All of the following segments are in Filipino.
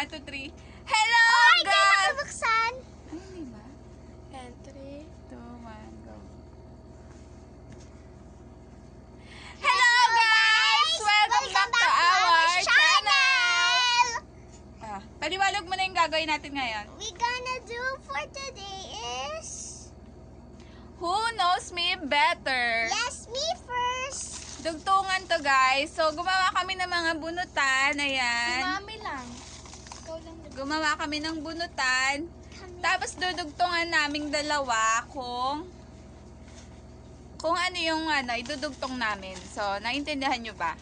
1, 2, 3. Hello, Ay, guys! kaya nakabuksan. Ay, hindi ba? And 3. 2, 1, go. Hello, guys! Welcome back to our channel! Paliwanag mo na yung gagawin natin ngayon. We gonna do for today is... Who knows me better? Yes, me first. Dugtungan to, guys. So, gumawa kami ng mga bunutan. Si Ayan. Mami lang. Ikaw lang. Gumawa kami ng bunutan. Tapos dudugtungan naming dalawa kung ano yung idudugtong namin. So, naintindihan nyo ba?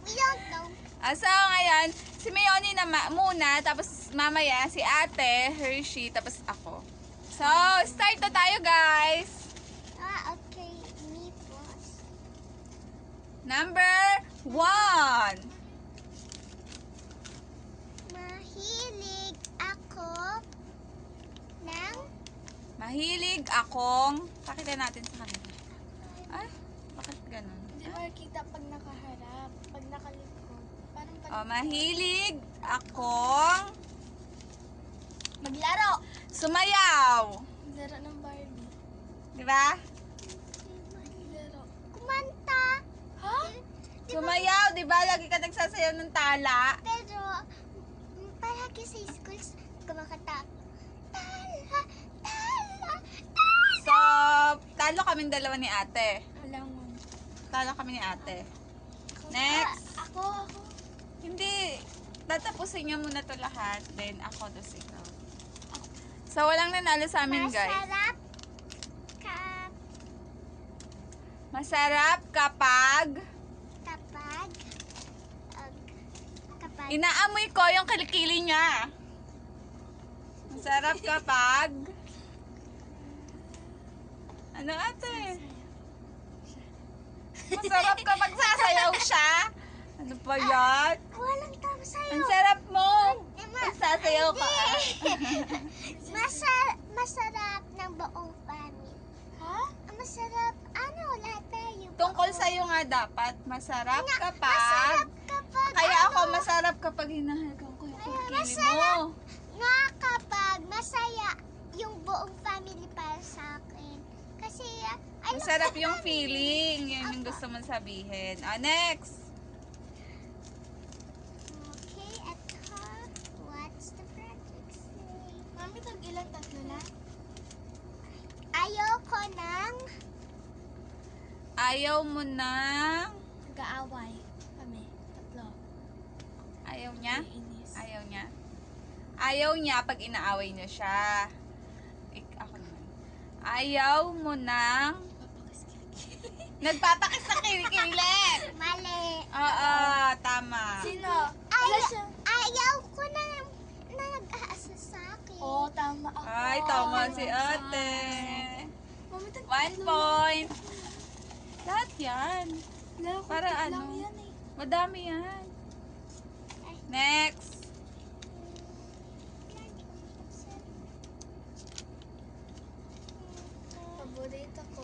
We don't know. So, ngayon, si Mayoni na muna, tapos mamaya si ate, Hershey, tapos ako. So, start na tayo, guys! Okay. Me first. Number 1. Mahilig ako ng... Mahilig akong... Pakita natin sa kanila. Ay, bakit ganun? Hindi makikita pag nakaharap. Pag nakalikod. Parang pag... Mahilig akong Maglaro! sumayaw. Laro ng Barbie. Di ba? Laro. Kumanta. Ha? Sumayaw, di ba? Lagi ka nagsasayaw ng tala. Pero, palagi sa schools, kumakanta. Tala, tala, tala. So, talo kaming dalawa ni ate. Alam mo. Talo kami ni ate. Next. Ako. Hindi. Tatapusin niya muna to lahat. Then, ako dos ikaw. So, walang nanalo sa amin, guys. Masarap ka Masarap kapag kapag inaamoy ko yung kilikili niya. Masarap kapag ano ate? Masarap kapag sasayaw siya. Ano pa yan? walang tama sa'yo. Ang sarap mo. Pag sasayaw ka. Masarap ng buong family. Ha? Masarap, lahat tayo. Tungkol sa'yo nga dapat. Masarap Masarap kapag... kapag, Kaya ako masarap kapag hinahagang ko yung kilikili mo. nga kapag masaya yung buong family para sa akin. Kasi, I love Masarap the yung family. feeling. Yun yung gusto mong sabihin. Next. Okay, at what's the project say? Mami, tag-ilan? Tatlo lang? Ayoko ng Ayaw mo na... Nag-aaway. Kami. Tatlo. Ayaw niya? Iinis. Ayaw niya? Ayaw niya pag inaaway niya siya. Ako naman. Ayaw mo nang... Nagpapakis sa kilikili. mali. Oo, tama. Sino? Wala siya. Ayaw ko na nag-aasa sa akin. Oo, tama ako. Ay, tama si ate. Mami, tag 1 point. Lahat yan. Para ano? Lang yan eh. Madami yan. Next.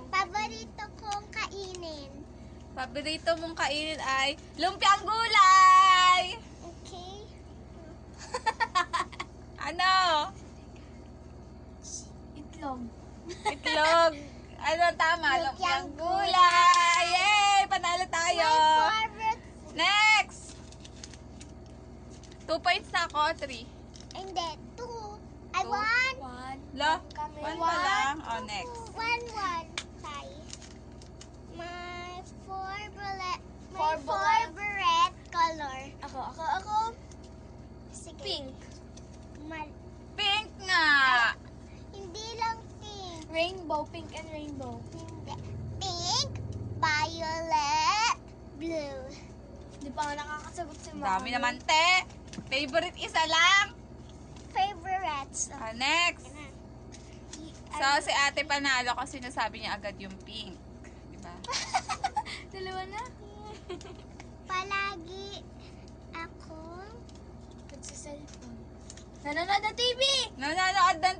Paborito kong kainin. Paborito mong kainin ay lumpiang gulay. Okay? Ano? Itlog. Itlog. Ano tama? Lumpiang gulay. Yay! Panalo tayo. My favorite. Next. 2 points na ako. 3. Hindi, 2. I Two. want. One. Lo? Kami. 1 pa lang. Oh, next. 1. Tayo. My favorite color. Ako. Sige. Pink. Pink nga. Hindi lang pink. Rainbow. Pink and rainbow. Hindi. Pink, violet, blue. Di pa ako nakakasagot si Ang Mami. dami naman, te. Favorite isa lang. Favorites. Next. So, si ate panalo kasi nasabi niya agad yung pink. Diba? Dalawa na. Palagi ako Nagsiselfone. Nanonood ng TV! Nanonood ng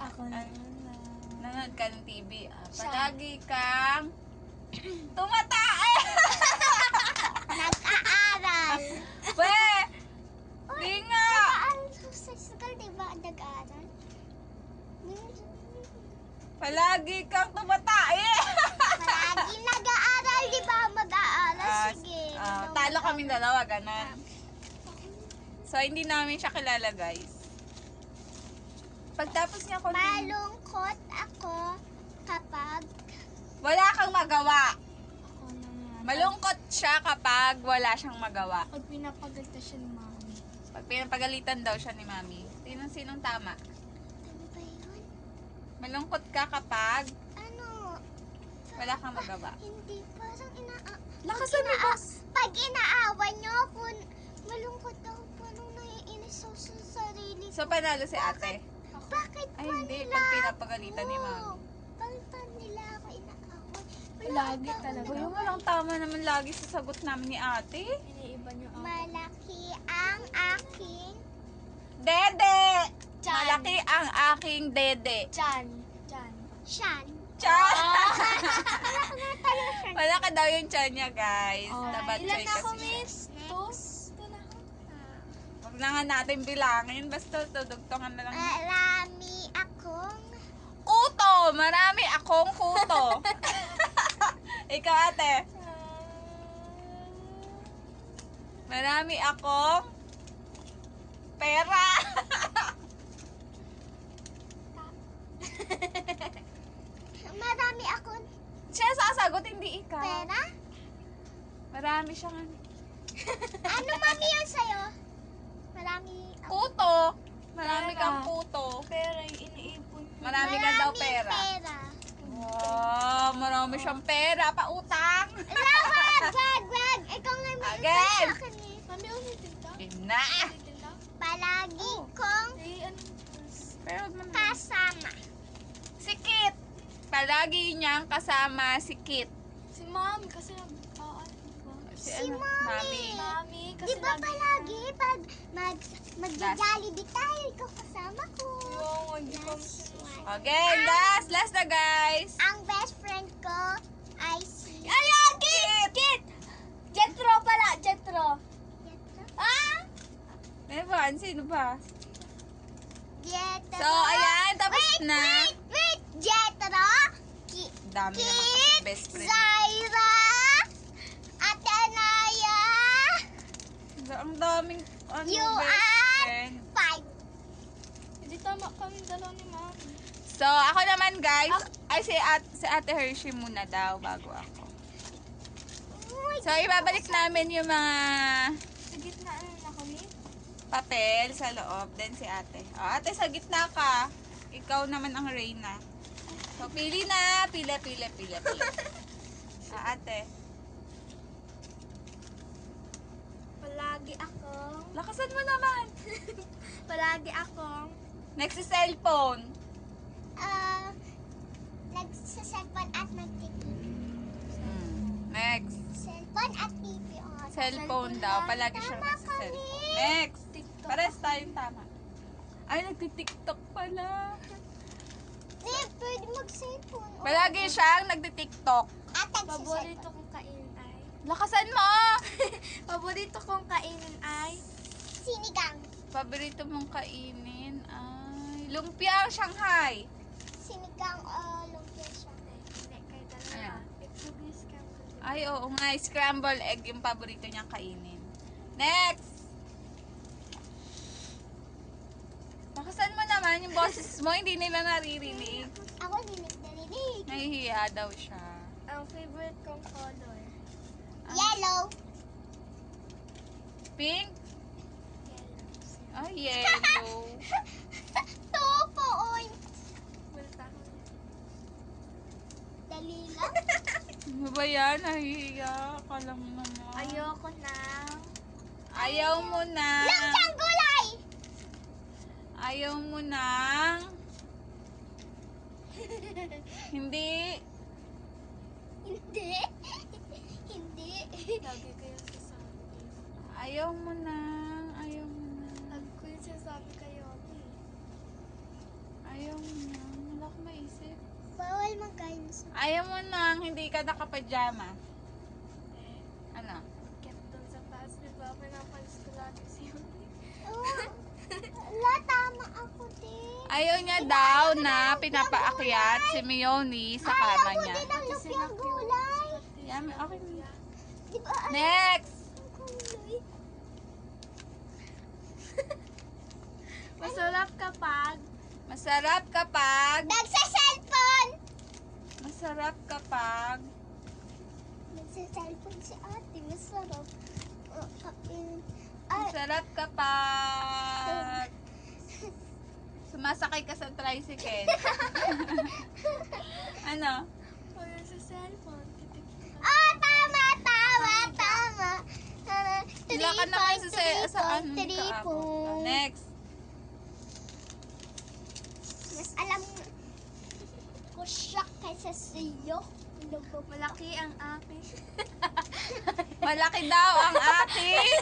Ako Ay. na. Nanonood ka ng TV. Siya. Palagi kang tumatae. nag-aaral. We! Di nga. kaming dalawa, ganon. So, hindi namin siya kilala, guys. Pagtapos niya ko, Malungkot ako kapag wala kang magawa. Ako naman. Malungkot siya kapag wala siyang magawa. Pag pinapagalitan siya ni Mami. Pag pinapagalitan daw siya ni Mami. Sinong tama? ano ba yun? Malungkot ka kapag Ano? wala kang magawa. Hindi, parang Lakasan mo, boss. pag inaawan niyo ako, malungkot ako, parang naiinis ako sa sarili ko. So, panalo si ate. Bakit Ay, ba hindi. nila Pag pinapagalitan ni Mami. Bakit ba nila ako inaaway? Lagi talaga. Kuya, walang tama naman lagi sa sagot namin ni ate. Iniiba niyo ako. Malaki ang aking Dede! Chan. Malaki ang aking dede. Chan. Chan. shan. Chan! Shan. Wala ka daw yung chan niya, guys. Oh, Dapat ilan choy na ako, kasi siya. miss? Two na ako. Huwag na nga natin bilangin. Basta tudugtungan na lang. Marami akong Kuto! Marami akong kuto. Ikaw, ate. Marami akong pera. marami akong Siya sasagot, hindi ikaw. pera. Marami siyang Ano mami yan sa'yo? Marami ako. kuto. Marami Pera. kang kuto. Pero yung iniipon ko. Marami ka daw pera. pera. Wow, marami siyang pera. Pautang. Wag. Ikaw nga may Again. sa akin eh. Mami, ulitin daw. Ina. Ulitin daw. Palagi Oh. kong Ay, ano? Pero man, kasama. si Kit. Palagi niyang kasama si Kit. Si Mami kasi ano ba? Si, Si ano, Mami. Mami, kasi Di ba palagi pag mag-jollibee tayo, ikaw kasama ko. Oo, hindi ko That's why. Okay, last na guys. Ang best friend ko ay si Ayan, Kit! Jetro pala, Jetro. Ah! Ano ba? Sino ba? Jetro. So, ayan. Tapos na. Wait! Jetro, Dami naman kasi Kit, best friend. Zaira, Ate Anaya, Ang daming You best are- friend. 5. Hindi tama kami dalawa ni Mami. So, ako naman guys. Ay, si Ate Hershey muna daw bago ako. So, ibabalik namin yung mga Sa gitna na kami. papel sa loob. Then si ate. O, ate, sa gitna ka. Ikaw naman ang Reyna. So, pili na. Pila. Ate. Palagi akong, Lakasan mo naman. palagi akong, Next is cellphone. Nagsa-cellphone at nagtikim. Next. Cellphone at TV on. Cellphone daw. Palagi siyang Tama nasa kami. cellphone. Next. TikTok. Pares tayong tama. Ay, nagtitiktok pala. Di, pwede mag-cellphone. Palagi siyang nagtitiktok. At Paborito kong kainin ay, Lakasan mo! paborito kong kainin ay, Sinigang. Paborito mong kainin ay lumpia Shanghai. Sinigang lumpia siya. hindi kayo dalawa. Ayan. Itlog scrambled. Ay, oo nga. Scramble egg yung paborito niyang kainin. Next! Lakasan mo naman yung boses mo. Hindi nila naririnig. Ako narinig. Nahihiya daw siya. Ang favorite kong color, Yellow. Pink? yellow. Ay, yellow. 2 points. Multa ko. Dali lang. Ano ba yan? Nahihiya. Akala mo naman. Ayoko na. Ayaw mo na. Langsang gulay. Ayaw mo nang hindi. Hindi. Hindi. Lagi ko yung sasabi. Ayaw mo nang. Ayaw mo nang. Lagi ko yung sasabi kayo. Ayaw mo nang. Wala akong maisip. Bawal mag-gain sa... Ayaw mo nang hindi ka nakapajama. Ano? Kaya doon sa taas, di ba? Pinapalis ko lagi siya. Wala, tama ako din. Ayaw niya daw na pinapaakyat si Mioni sa kama niya. Ayaw ko din ang lumpiang gulay. Yan, okay. Di ba? Next! kulay. Masarap kapag Masarap kapag... Nagsa-cellphone! Masarap kapag... Nagsa-cellphone si ate. Masarap. Masarap kapag... Sumasakay ka sa tricycle. Ano? wala sa cellphone. Tama. Sila ka na kayo sa ano? 3 point. Next. Mas alam ko siya kaysa sa'yo. Malaki ang aking. Malaki daw ang aking...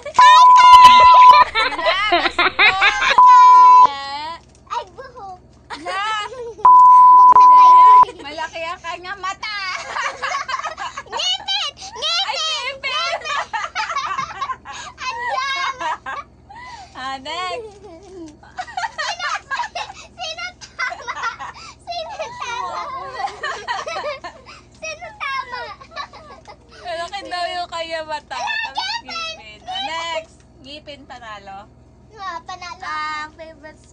Ay, buhok. Na! Buhok na kayo. Malaki ang kanyang mata! Ngipin! Ay, ngipin! Ang dami! Next. Sino tama? Sino tama? Malaki daw yung kanyang mata. Tapos ngipin. Next. Ngipin panalo. Panalo. Ang favorite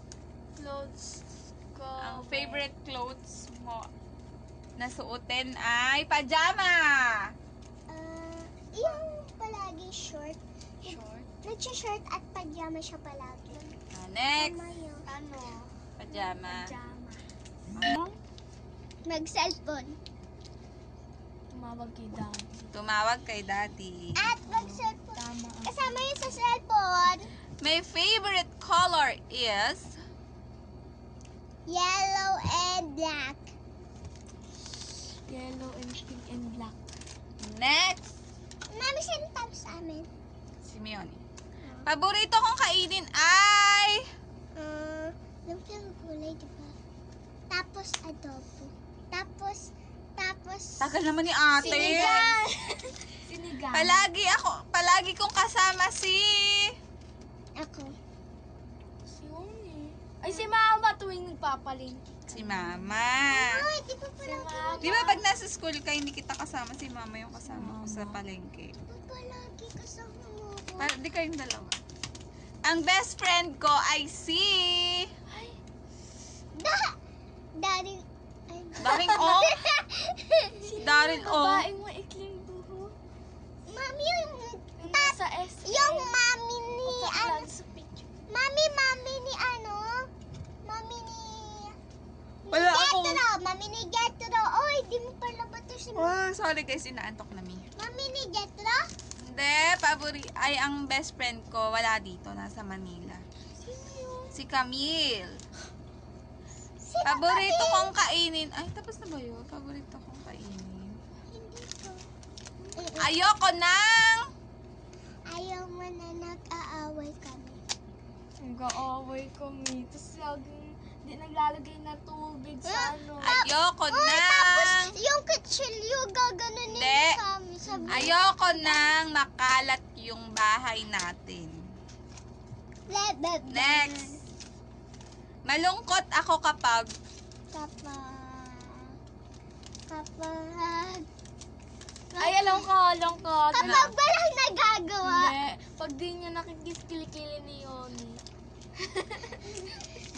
clothes ko. Ang favorite clothes mo na suotin ay pajama. Yung palagi short. Short. Nagsha-short at pajama siya palagi. Next. Tama yun. Ano? Pajama. Pajama. Mag-cellphone. Tumawag kay Dad. Tumawag kay daddy. At mag-cellphone. Tama ang Kasama yun sa cellphone. My favorite color is Yellow and black. yellow and pink and black. next. Mami, sino tama sa amin? Simeone. Paborito kong kainin ay Lumpiang gulay, di ba? Tapos adobo. Tapos, tagal naman ni ate. Sinigang. Palagi kong kasama si ako. Si Uni. Ay, si Mama tuwing nagpapalingki. si mama. Ay, di ba pala? Mama. Di ba pag nasa school ka, hindi kita kasama, si mama yung kasama ko sa palengke. Di ba palagi kasama mo ako? Di kayong dalawa. Ang best friend ko ay si... Daddy. Ay, Daring Ong. Darin Ong. Babaeng maikling buho. Mami, yung Yung nasa SM. yung mami ni Patlaan sa picture. Mami ni ano? Mami ni Wala ako. Getro. Mami ni Getro. Oy, di mo pala ba ito si Oh, sorry guys, inaantok na mi. Mami ni Getro? Hindi, ang best friend ko, wala dito, nasa Manila. Sino yun? Si Camille. Sino Paborito kami? kong kainin. Ay, tapos na ba yun? Paborito kong kainin. Hindi ko. Ayoko ng... Ayaw mo na nag-aaway kami. Nag-aaway kami. Tapos laging di naglalagay na tubig sa ano. Ayoko Oy, ng... tapos yung kutsilyo gaganunin Hindi. kami. Sabi, Ayoko nang makalat yung bahay natin. Next. Malungkot ako kapag... Kapag Ay, alam ko. walang nagagawa. Hindi. Pag di niya nakikilikili ni Yoni.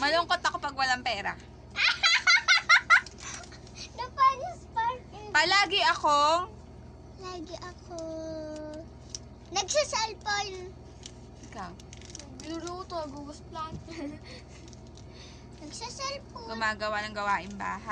Malungkot ako pag walang pera. Napanis part. Palagi akong... Lagi ako nagsa-cellphone. Ikaw. Luluto, gugus planter. Nagsa-cellphone. Gumagawa ng gawaing bahay.